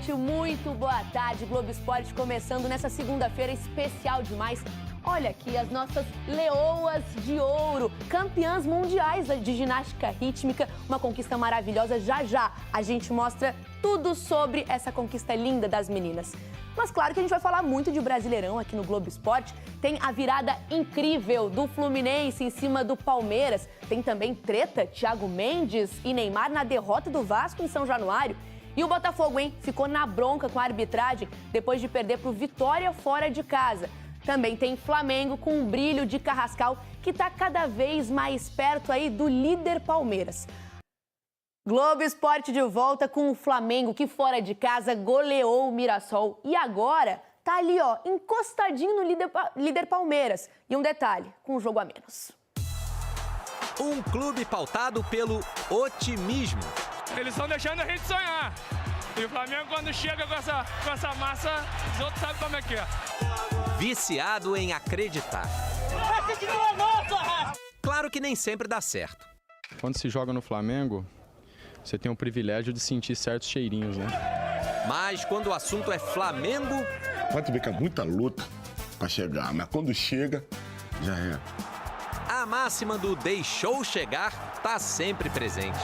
gente, muito boa tarde. Globo Esporte começando nessa segunda-feira especial demais. Olha aqui as nossas leoas de ouro, campeãs mundiais de ginástica rítmica, uma conquista maravilhosa. Já já a gente mostra tudo sobre essa conquista linda das meninas. Mas claro que a gente vai falar muito de Brasileirão aqui no Globo Esporte. Tem a virada incrível do Fluminense em cima do Palmeiras. Tem também treta, Thiago Mendes e Neymar na derrota do Vasco em São Januário. E o Botafogo, hein? Ficou na bronca com a arbitragem depois de perder para o Vitória fora de casa. Também tem Flamengo com um brilho de Carrascal que está cada vez mais perto aí do líder Palmeiras. Globo Esporte de volta com o Flamengo que fora de casa goleou o Mirassol e agora tá ali, ó, encostadinho no líder Palmeiras. E um detalhe, com um jogo a menos. Um clube pautado pelo otimismo. Eles estão deixando a gente sonhar. E o Flamengo, quando chega com essa massa, os outros sabem como é que é. Viciado em acreditar. Claro que nem sempre dá certo. Quando se joga no Flamengo, você tem o privilégio de sentir certos cheirinhos, né? Mas quando o assunto é Flamengo... Pode ver que é muita luta para chegar, mas quando chega, já é. A máxima do deixou chegar tá sempre presente.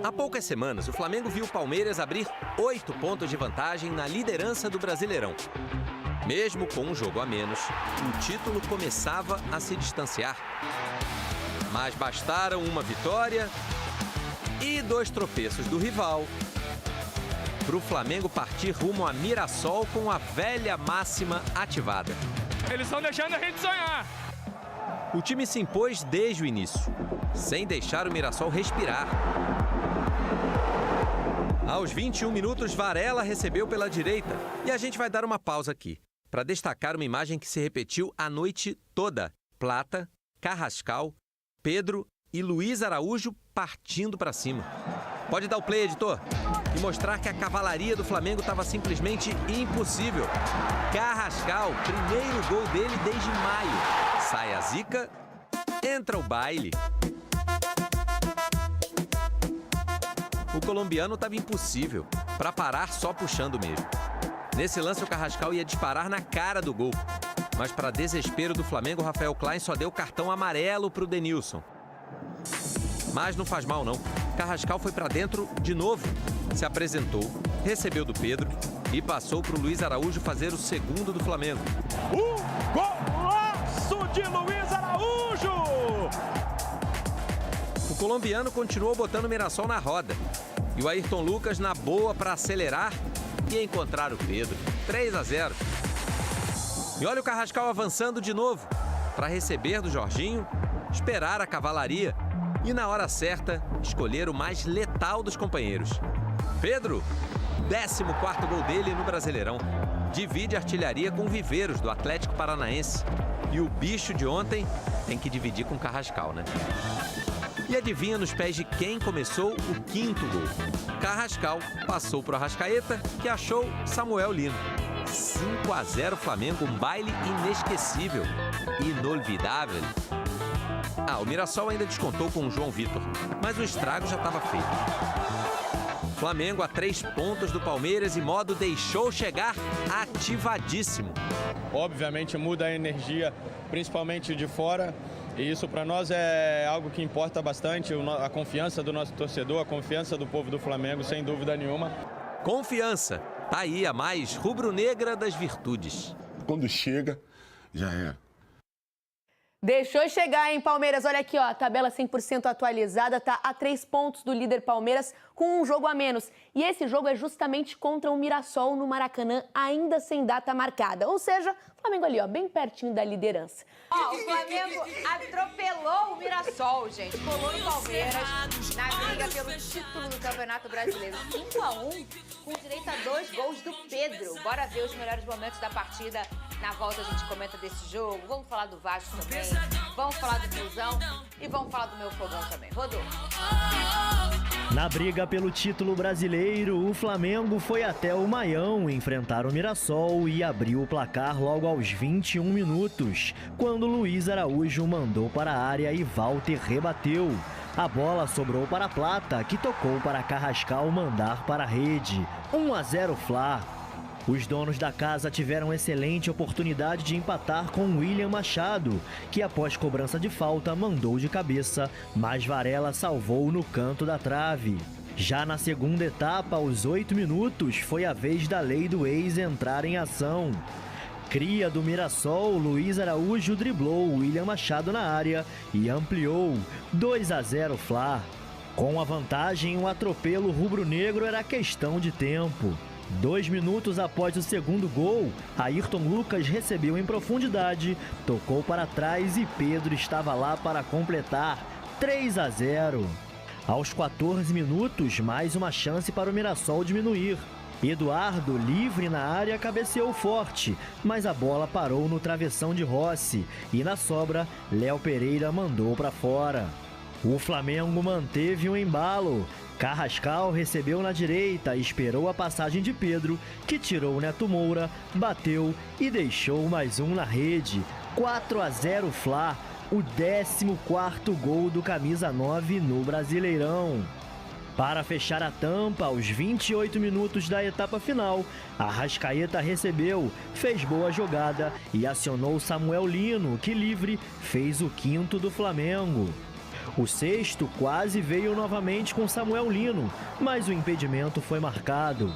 Há poucas semanas, o Flamengo viu o Palmeiras abrir 8 pontos de vantagem na liderança do Brasileirão. Mesmo com um jogo a menos, o título começava a se distanciar. Mas bastaram uma vitória e 2 tropeços do rival para o Flamengo partir rumo a Mirassol com a velha máxima ativada. Eles estão deixando a gente sonhar. O time se impôs desde o início, sem deixar o Mirassol respirar. Aos 21 minutos, Varela recebeu pela direita. E a gente vai dar uma pausa aqui, para destacar uma imagem que se repetiu a noite toda. Plata, Carrascal, Pedro e Luiz Araújo partindo para cima. Pode dar o play, editor, e mostrar que a cavalaria do Flamengo estava simplesmente impossível. Carrascal, primeiro gol dele desde maio. Sai a zica, entra o baile. O colombiano estava impossível, para parar só puxando mesmo. Nesse lance, o Carrascal ia disparar na cara do gol. Mas, para desespero do Flamengo, o Rafael Klein só deu cartão amarelo para o Denilson. Mas não faz mal, não. Carrascal foi para dentro de novo. Se apresentou, recebeu do Pedro e passou para o Luiz Araújo fazer o segundo do Flamengo. Golaço de Luiz Araújo! O colombiano continuou botando o Mirassol na roda. E o Ayrton Lucas na boa para acelerar e encontrar o Pedro. 3-0. E olha o Carrascal avançando de novo para receber do Jorginho, esperar a cavalaria e, na hora certa, escolher o mais letal dos companheiros. Pedro, 14º gol dele no Brasileirão. Divide a artilharia com o Viveiros, do Atlético Paranaense. E o bicho de ontem tem que dividir com o Carrascal, né? E adivinha nos pés de quem começou o 5º gol? Carrascal passou para o Arrascaeta, que achou Samuel Lino. 5-0 Flamengo, um baile inesquecível, inolvidável. O Mirassol ainda descontou com o João Vitor, mas o estrago já estava feito. Flamengo a 3 pontos do Palmeiras e modo deixou chegar ativadíssimo. Obviamente muda a energia, principalmente de fora. E isso para nós é algo que importa bastante, a confiança do nosso torcedor, a confiança do povo do Flamengo, sem dúvida nenhuma. Confiança, tá aí a mais rubro-negra das virtudes. Quando chega, já é. Deixou chegar, hein, Palmeiras? Olha aqui, ó, a tabela 100% atualizada, tá a 3 pontos do líder Palmeiras com um jogo a menos. E esse jogo é justamente contra o Mirassol no Maracanã, ainda sem data marcada. Ou seja, o Flamengo ali, ó, bem pertinho da liderança. Ó, o Flamengo atropelou o Mirassol, gente. Colou no Palmeiras na briga pelo título do Campeonato Brasileiro. 5-1, com direito a 2 gols do Pedro. Bora ver os melhores momentos da partida. Na volta a gente comenta desse jogo, vamos falar do Vasco também, vamos falar do Fusão e vamos falar do meu fogão também. Rodou. Na briga pelo título brasileiro, o Flamengo foi até o Maião enfrentar o Mirassol e abriu o placar logo aos 21 minutos, quando Luiz Araújo mandou para a área e Walter rebateu. A bola sobrou para a Plata, que tocou para Carrascal mandar para a rede. 1-0 Fla. Os donos da casa tiveram excelente oportunidade de empatar com William Machado, que após cobrança de falta mandou de cabeça, mas Varela salvou no canto da trave. Já na segunda etapa, aos 8 minutos, foi a vez da lei do ex entrar em ação. Cria do Mirassol, Luiz Araújo driblou William Machado na área e ampliou. 2-0 Fla. Com a vantagem, o atropelo rubro-negro era questão de tempo. 2 minutos após o segundo gol, Ayrton Lucas recebeu em profundidade, tocou para trás e Pedro estava lá para completar. 3-0. Aos 14 minutos, mais uma chance para o Mirassol diminuir. Eduardo, livre na área, cabeceou forte, mas a bola parou no travessão de Rossi e na sobra, Léo Pereira mandou para fora. O Flamengo manteve o embalo. Carrascal recebeu na direita, esperou a passagem de Pedro, que tirou o Neto Moura, bateu e deixou mais um na rede. 4-0 Fla, o 14º gol do camisa 9 no Brasileirão. Para fechar a tampa, aos 28 minutos da etapa final, Arrascaeta recebeu, fez boa jogada e acionou Samuel Lino, que livre fez o 5º do Flamengo. O 6º quase veio novamente com Samuel Lino, mas o impedimento foi marcado.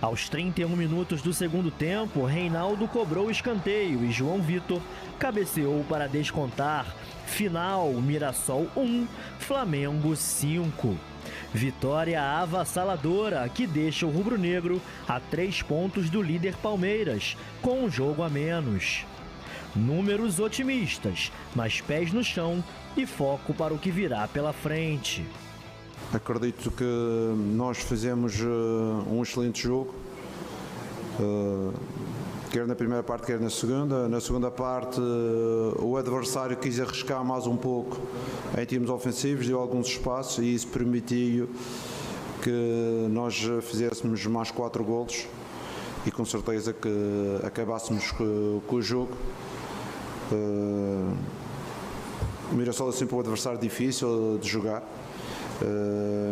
Aos 31 minutos do segundo tempo, Reinaldo cobrou o escanteio e João Vitor cabeceou para descontar. Final, Mirassol 1, Flamengo 5. Vitória avassaladora que deixa o rubro-negro a 3 pontos do líder Palmeiras, com um jogo a menos. Números otimistas, mas pés no chão e foco para o que virá pela frente. Acredito que nós fizemos um excelente jogo, quer na primeira parte, quer na segunda. Na segunda parte, o adversário quis arriscar mais um pouco em termos ofensivos, deu alguns espaços e isso permitiu que nós fizéssemos mais 4 golos e com certeza que acabássemos com o jogo. O Mirassol é sempre um adversário difícil de jogar,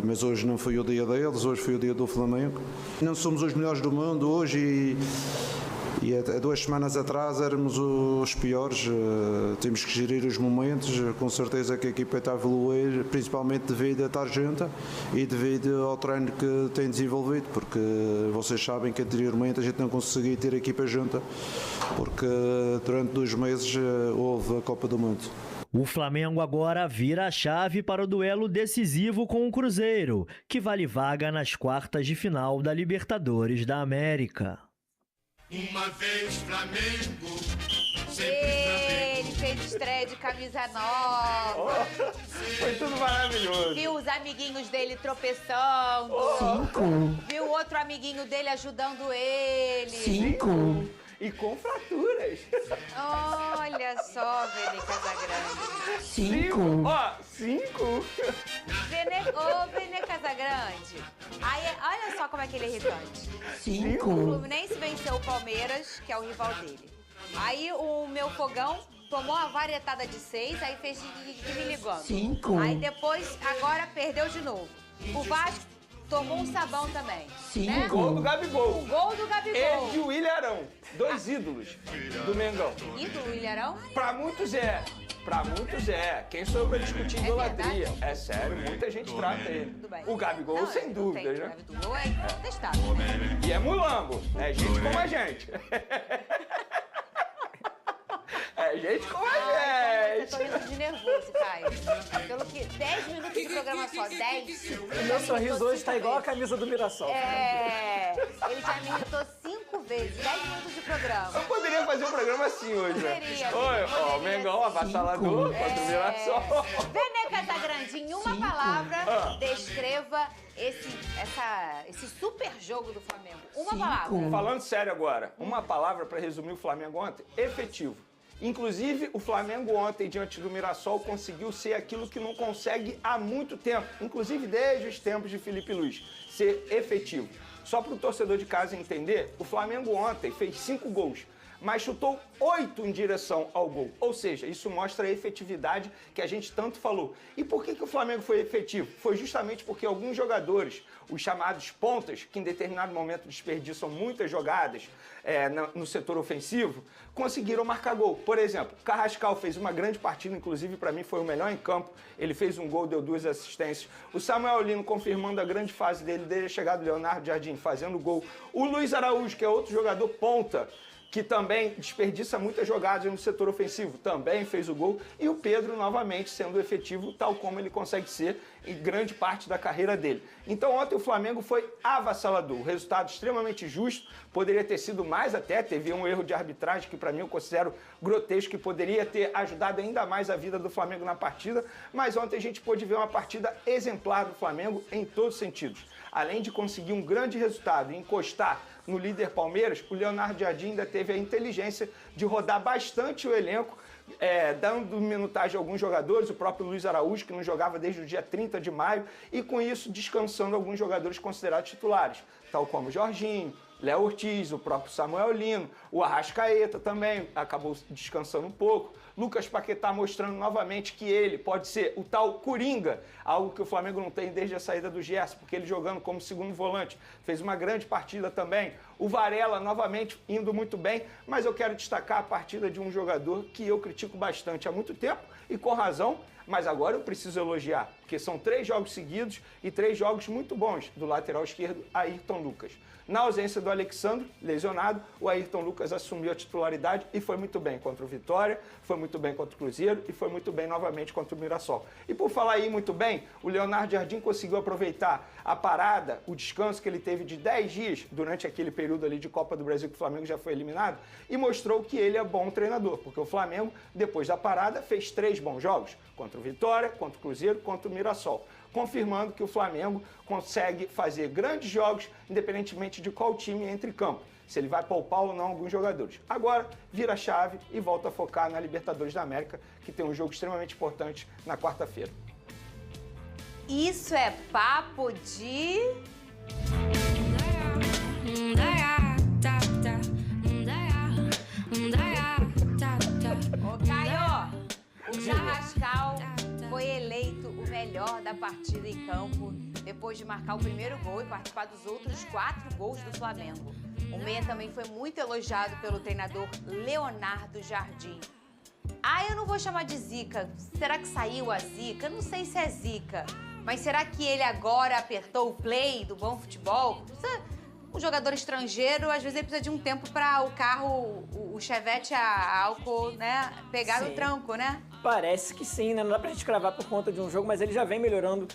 mas hoje não foi o dia deles, hoje foi o dia do Flamengo. Não somos os melhores do mundo hoje e há 2 semanas atrás éramos os piores. Temos que gerir os momentos, com certeza que a equipa está a evoluir, principalmente devido à Tarjunta e devido ao treino que tem desenvolvido, porque vocês sabem que anteriormente a gente não conseguia ter a equipa junta, porque durante 2 meses houve a Copa do Mundo. O Flamengo agora vira a chave para o duelo decisivo com o Cruzeiro, que vale vaga nas quartas de final da Libertadores da América. Uma vez Flamengo, Ele fez estreia de camisa nova. Foi tudo maravilhoso. Viu os amiguinhos dele tropeçando. 5. Viu outro amiguinho dele ajudando ele. 5. E com fraturas. Olha só, Vene Casagrande. 5. Ó, 5. Ô, Vene Casagrande. Aí, olha só como é que ele é irritante. 5. O Fluminense venceu o Palmeiras, que é o rival dele. Aí o meu fogão tomou uma varetada de 6, aí fez de me ligando. 5. Aí depois, agora perdeu de novo. O Vasco tomou um sabão também. 5. Né? Gol do Gabigol. O gol do Gabigol. Ele e o William Arão, 2 ídolos do Mengão. Ídolo, Ilharão? Pra muitos é. Pra muitos é. Quem sou eu pra discutir idolatria? verdade? É sério, muita gente trata ele. Tudo bem. O Gabigol, Não, sem não dúvida, tem, né? O Gabigol é incontestável. E é mulambo. É gente como a gente. É gente como a Eu gente. tô rindo de nervoso, Caio. Pelo que 10 minutos de programa só, 10. O meu sorriso hoje tá igual a camisa do Mirassol. É, ele já me irritou 5 vezes, 10 minutos de programa. Eu poderia fazer um programa assim hoje, né? Poderia, Oi, ó, poderia. o Mengão avassalador contra o Mirassol. Vene Casagrande, em uma palavra, descreva esse super jogo do Flamengo. Uma palavra. Falando sério agora, uma palavra para resumir o Flamengo ontem: efetivo. Inclusive, o Flamengo ontem, diante do Mirassol, conseguiu ser aquilo que não consegue há muito tempo, inclusive desde os tempos de Felipe Luiz, ser efetivo. Só para o torcedor de casa entender, o Flamengo ontem fez 5 gols. mas chutou 8 em direção ao gol. Ou seja, isso mostra a efetividade que a gente tanto falou. E por que o Flamengo foi efetivo? Foi justamente porque alguns jogadores, os chamados pontas, que em determinado momento desperdiçam muitas jogadas no setor ofensivo, conseguiram marcar gol. Por exemplo, o Carrascal fez uma grande partida, inclusive para mim foi o melhor em campo. Ele fez um gol, deu 2 assistências. O Samuel Lino confirmando a grande fase dele, desde a chegada do Leonardo Jardim, fazendo gol. O Luiz Araújo, que é outro jogador ponta, que também desperdiça muitas jogadas no setor ofensivo, também fez o gol. E o Pedro, novamente, sendo efetivo, tal como ele consegue ser em grande parte da carreira dele. Então, ontem o Flamengo foi avassalador. O resultado extremamente justo, poderia ter sido mais até, teve um erro de arbitragem que para mim eu considero grotesco, que poderia ter ajudado ainda mais a vida do Flamengo na partida, mas ontem a gente pôde ver uma partida exemplar do Flamengo em todos os sentidos. Além de conseguir um grande resultado e encostar no líder Palmeiras, o Leonardo Jardim ainda teve a inteligência de rodar bastante o elenco, dando minutagem a alguns jogadores, o próprio Luiz Araújo, que não jogava desde o dia 30 de maio, e com isso descansando alguns jogadores considerados titulares, tal como o Jorginho, Léo Ortiz, o próprio Samuel Lino, o Arrascaeta também acabou descansando um pouco. Lucas Paquetá mostrando novamente que ele pode ser o tal Coringa, algo que o Flamengo não tem desde a saída do Gerson, porque ele jogando como segundo volante fez uma grande partida também. O Varela novamente indo muito bem, mas eu quero destacar a partida de um jogador que eu critico bastante há muito tempo e com razão, mas agora eu preciso elogiar, porque são 3 jogos seguidos e 3 jogos muito bons do lateral esquerdo, Ayrton Lucas. Na ausência do Alexandre, lesionado, o Ayrton Lucas assumiu a titularidade e foi muito bem contra o Vitória, foi muito bem contra o Cruzeiro e foi muito bem novamente contra o Mirassol. E por falar aí muito bem, o Leonardo Jardim conseguiu aproveitar a parada, o descanso que ele teve de 10 dias durante aquele período ali de Copa do Brasil que o Flamengo já foi eliminado e mostrou que ele é bom treinador, porque o Flamengo, depois da parada, fez 3 bons jogos, contra o Vitória, contra o Cruzeiro, contra o Mirassol, confirmando que o Flamengo consegue fazer grandes jogos, independentemente de qual time entre em campo, se ele vai poupar ou não alguns jogadores. Agora, vira a chave e volta a focar na Libertadores da América, que tem um jogo extremamente importante na quarta-feira. Isso é papo de... Ô, Caio, o Carrascal foi eleito o melhor da partida em campo, depois de marcar o primeiro gol e participar dos outros 4 gols do Flamengo. O meia também foi muito elogiado pelo treinador Leonardo Jardim. Eu não vou chamar de zica. Será que saiu a zica? Eu não sei se é zica. Mas será que ele agora apertou o play do bom futebol? Um jogador estrangeiro, às vezes ele precisa de um tempo para o carro, o Chevette a álcool, né, pegar no tranco, né? Parece que sim, né? Não dá pra gente cravar por conta de um jogo, mas ele já vem melhorando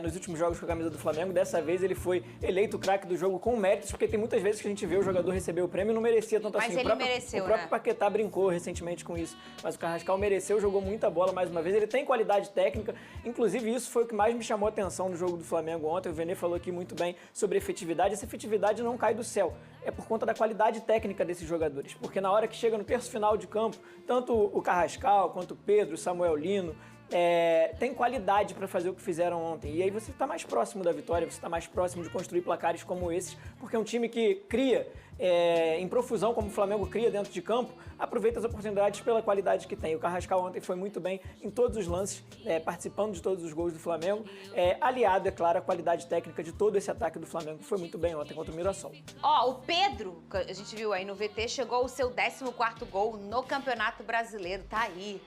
nos últimos jogos com a camisa do Flamengo. Dessa vez ele foi eleito o craque do jogo com méritos, porque tem muitas vezes que a gente vê o jogador receber o prêmio e não merecia tanto assim. Mas ele mereceu, o próprio Paquetá brincou recentemente com isso, mas o Carrascal mereceu, jogou muita bola mais uma vez. Ele tem qualidade técnica, inclusive isso foi o que mais me chamou a atenção no jogo do Flamengo ontem. O Vene falou aqui muito bem sobre efetividade. Essa efetividade não cai do céu, é por conta da qualidade técnica desses jogadores, porque na hora que chega no terço final de campo, tanto o Carrascal quanto o Pedro, o Samuel Lino, tem qualidade para fazer o que fizeram ontem. E aí você está mais próximo da vitória, você está mais próximo de construir placares como esses, porque é um time que cria em profusão, como o Flamengo cria dentro de campo, aproveita as oportunidades pela qualidade que tem. O Carrascal ontem foi muito bem em todos os lances, participando de todos os gols do Flamengo, aliado, é claro, à qualidade técnica de todo esse ataque do Flamengo, que foi muito bem ontem contra o Mirassol. O Pedro, que a gente viu aí no VT, chegou ao seu 14º gol no Campeonato Brasileiro. Tá aí.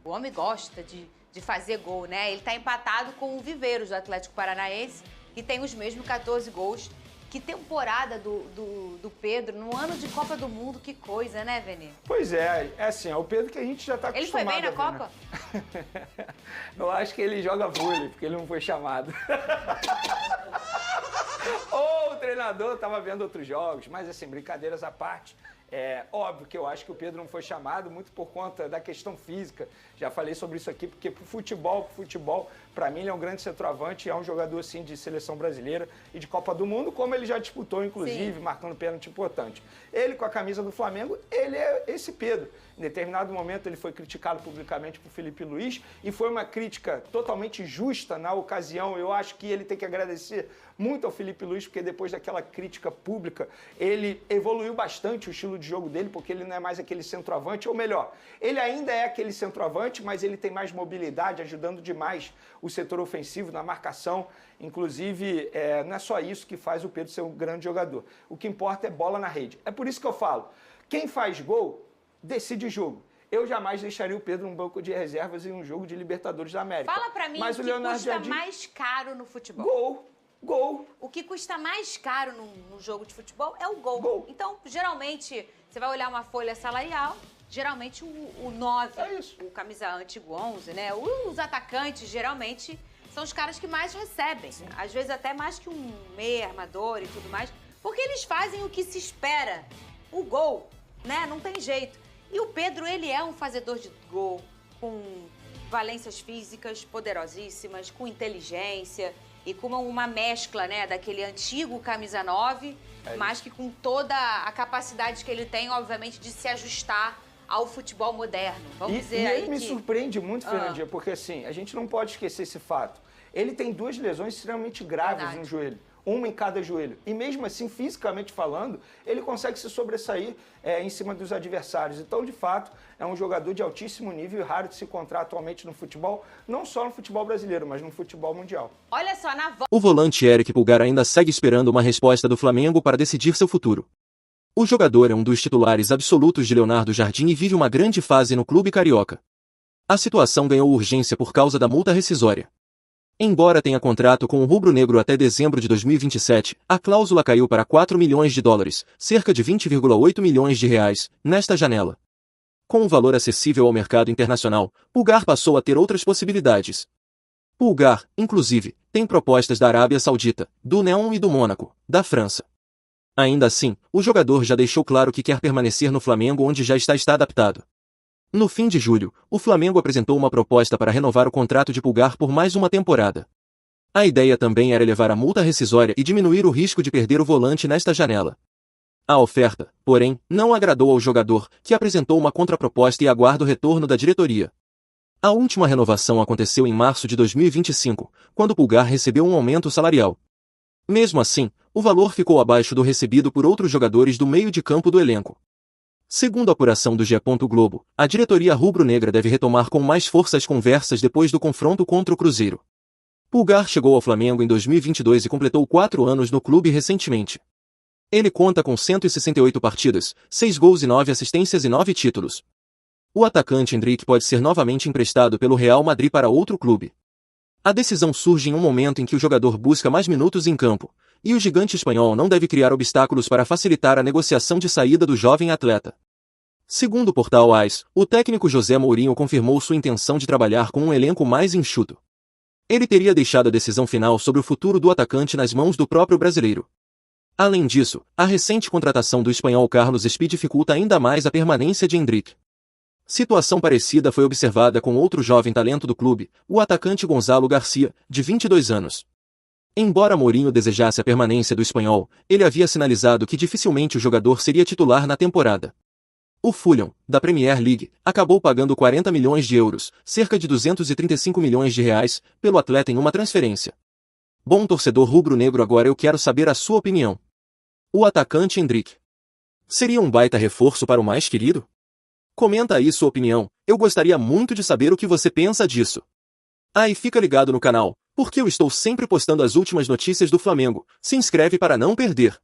O homem gosta de fazer gol, né? Ele tá empatado com o Viveiros do Atlético Paranaense, que tem os mesmos 14 gols. Que temporada do Pedro no ano de Copa do Mundo, que coisa, né, Vene? Pois é assim, é o Pedro que a gente já tá acostumado. Ele foi bem na Copa? Né? Eu acho que ele joga vôlei, porque ele não foi chamado. Ou o treinador tava vendo outros jogos, mas assim, brincadeiras à parte. É óbvio que eu acho que o Pedro não foi chamado muito por conta da questão física. Já falei sobre isso aqui, porque pro futebol, para mim ele é um grande centroavante, é um jogador assim de seleção brasileira e de Copa do Mundo, como ele já disputou, inclusive, marcando pênalti importante. Ele com a camisa do Flamengo, ele é esse Pedro. Em determinado momento ele foi criticado publicamente por Felipe Luiz e foi uma crítica totalmente justa na ocasião. Eu acho que ele tem que agradecer muito ao Felipe Luiz, porque depois daquela crítica pública, ele evoluiu bastante o estilo de de jogo dele, porque ele não é mais aquele centroavante, ou melhor, ele ainda é aquele centroavante, mas ele tem mais mobilidade, ajudando demais o setor ofensivo na marcação. Inclusive, não é só isso que faz o Pedro ser um grande jogador. O que importa é bola na rede. É por isso que eu falo, quem faz gol, decide jogo. Eu jamais deixaria o Pedro num banco de reservas em um jogo de Libertadores da América. Fala pra mim o que custa mais caro no futebol. Gol. O que custa mais caro no jogo de futebol é o gol. Então, geralmente, você vai olhar uma folha salarial, geralmente o 9, o camisa antigo 11, né? Os atacantes, geralmente, são os caras que mais recebem. Sim. Às vezes até mais que um meia, armador e tudo mais. Porque eles fazem o que se espera. O gol, né? Não tem jeito. E o Pedro, ele é um fazedor de gol, com valências físicas poderosíssimas, com inteligência e com uma mescla, né, daquele antigo camisa 9, mas que com toda a capacidade que ele tem, obviamente, de se ajustar ao futebol moderno. Vamos dizer aí ele me surpreende muito, Fernandinha, porque assim, a gente não pode esquecer esse fato. Ele tem 2 lesões extremamente graves no joelho. Uma em cada joelho. E mesmo assim, fisicamente falando, ele consegue se sobressair em cima dos adversários. Então, de fato, é um jogador de altíssimo nível e raro de se encontrar atualmente no futebol, não só no futebol brasileiro, mas no futebol mundial. Olha só, O volante Eric Pulgar ainda segue esperando uma resposta do Flamengo para decidir seu futuro. O jogador é um dos titulares absolutos de Leonardo Jardim e vive uma grande fase no clube carioca. A situação ganhou urgência por causa da multa rescisória. Embora tenha contrato com o rubro-negro até dezembro de 2027, a cláusula caiu para 4 milhões de dólares, cerca de 20,8 milhões de reais, nesta janela. Com um valor acessível ao mercado internacional, Pulgar passou a ter outras possibilidades. Pulgar, inclusive, tem propostas da Arábia Saudita, do Neon e do Mônaco, da França. Ainda assim, o jogador já deixou claro que quer permanecer no Flamengo, onde já está adaptado. No fim de julho, o Flamengo apresentou uma proposta para renovar o contrato de Pulgar por mais uma temporada. A ideia também era elevar a multa rescisória e diminuir o risco de perder o volante nesta janela. A oferta, porém, não agradou ao jogador, que apresentou uma contraproposta e aguarda o retorno da diretoria. A última renovação aconteceu em março de 2025, quando Pulgar recebeu um aumento salarial. Mesmo assim, o valor ficou abaixo do recebido por outros jogadores do meio de campo do elenco. Segundo a apuração do G. Globo, a diretoria rubro-negra deve retomar com mais força as conversas depois do confronto contra o Cruzeiro. Pulgar chegou ao Flamengo em 2022 e completou 4 anos no clube recentemente. Ele conta com 168 partidas, 6 gols e 9 assistências e 9 títulos. O atacante Endrick pode ser novamente emprestado pelo Real Madrid para outro clube. A decisão surge em um momento em que o jogador busca mais minutos em campo, e o gigante espanhol não deve criar obstáculos para facilitar a negociação de saída do jovem atleta. Segundo o portal AS, o técnico José Mourinho confirmou sua intenção de trabalhar com um elenco mais enxuto. Ele teria deixado a decisão final sobre o futuro do atacante nas mãos do próprio brasileiro. Além disso, a recente contratação do espanhol Carlos Espí dificulta ainda mais a permanência de Endrick. Situação parecida foi observada com outro jovem talento do clube, o atacante Gonzalo Garcia, de 22 anos. Embora Mourinho desejasse a permanência do espanhol, ele havia sinalizado que dificilmente o jogador seria titular na temporada. O Fulham, da Premier League, acabou pagando 40 milhões de euros, cerca de 235 milhões de reais, pelo atleta em uma transferência. Bom torcedor rubro-negro, agora eu quero saber a sua opinião. O atacante Endrick seria um baita reforço para o mais querido? Comenta aí sua opinião, eu gostaria muito de saber o que você pensa disso. E fica ligado no canal, porque eu estou sempre postando as últimas notícias do Flamengo. Se inscreve para não perder.